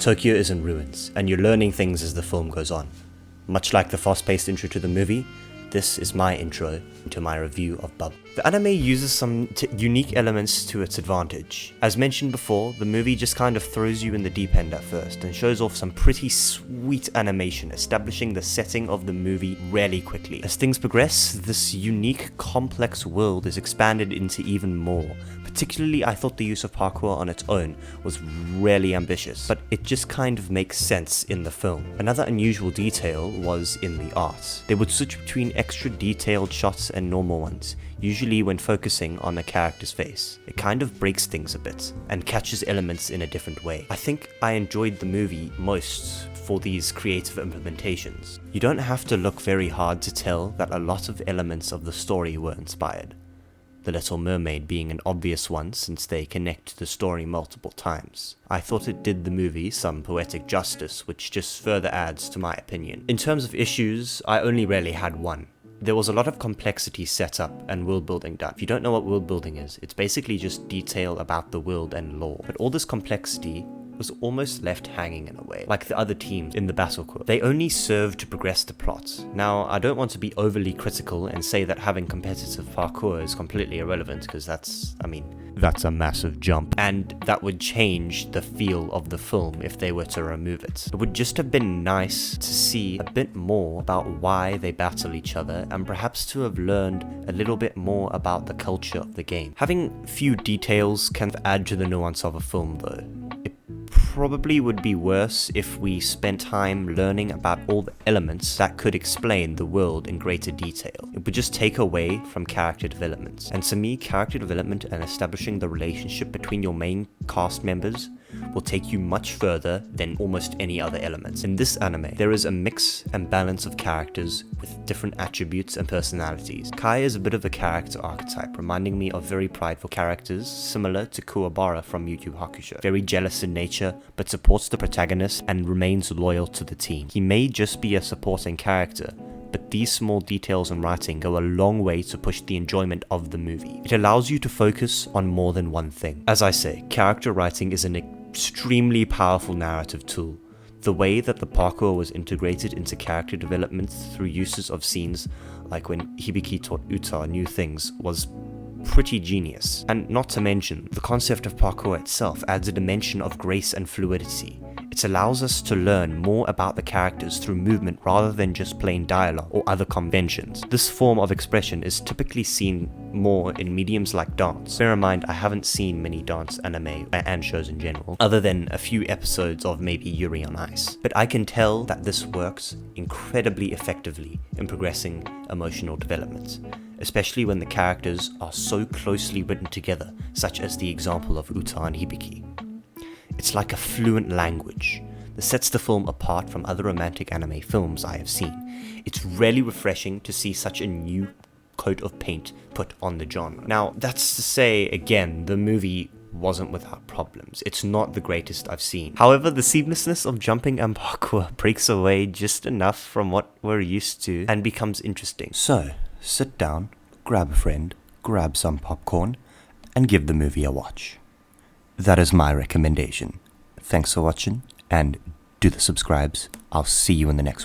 Tokyo is in ruins, and you're learning things as the film goes on. Much like the fast-paced intro to the movie, this is my intro to my review of Bubble. The anime uses some unique elements to its advantage. As mentioned before, the movie just kind of throws you in the deep end at first and shows off some pretty sweet animation, establishing the setting of the movie really quickly. As things progress, this unique, complex world is expanded into even more. Particularly, I thought the use of parkour on its own was really ambitious, but it just kind of makes sense in the film. Another unusual detail was in the art. They would switch between extra detailed shots and normal ones, usually when focusing on a character's face. It kind of breaks things a bit, and catches elements in a different way. I think I enjoyed the movie most for these creative implementations. You don't have to look very hard to tell that a lot of elements of the story were inspired. The Little Mermaid being an obvious one since they connect to the story multiple times. I thought it did the movie some poetic justice, which just further adds to my opinion. In terms of issues, I only really had one. There was a lot of complexity set up and world building done. If you don't know what world building is, it's basically just detail about the world and lore. But all this complexity was almost left hanging in a way, like the other teams in the battlecore. They only serve to progress the plot. Now, I don't want to be overly critical and say that having competitive parkour is completely irrelevant, because that's a massive jump, and that would change the feel of the film if they were to remove it. It would just have been nice to see a bit more about why they battle each other, and perhaps to have learned a little bit more about the culture of the game. Having few details can add to the nuance of a film though. It probably would be worse if we spent time learning about all the elements that could explain the world in greater detail. It would just take away from character development. And to me, character development and establishing the relationship between your main cast members will take you much further than almost any other elements. In this anime, there is a mix and balance of characters with different attributes and personalities. Kai is a bit of a character archetype, reminding me of very prideful characters similar to Kuwabara from Yu Yu Hakusho. Very jealous in nature, but supports the protagonist and remains loyal to the team. He may just be a supporting character, but these small details in writing go a long way to push the enjoyment of the movie. It allows you to focus on more than one thing. As I say, character writing is an extremely powerful narrative tool. The way that the parkour was integrated into character development through uses of scenes like when Hibiki taught Uta new things was pretty genius. And not to mention, the concept of parkour itself adds a dimension of grace and fluidity. It allows us to learn more about the characters through movement rather than just plain dialogue or other conventions. This form of expression is typically seen more in mediums like dance. Bear in mind, I haven't seen many dance anime and shows in general, other than a few episodes of maybe Yuri on Ice. But I can tell that this works incredibly effectively in progressing emotional development, especially when the characters are so closely written together, such as the example of Uta and Hibiki. It's like a fluent language that sets the film apart from other romantic anime films I have seen. It's really refreshing to see such a new coat of paint put on the genre. Now, that's to say, again, the movie wasn't without problems. It's not the greatest I've seen. However, the seamlessness of jumping and parkour breaks away just enough from what we're used to and becomes interesting. So, sit down, grab a friend, grab some popcorn, and give the movie a watch. That is my recommendation. Thanks for watching, and do the subscribes. I'll see you in the next one.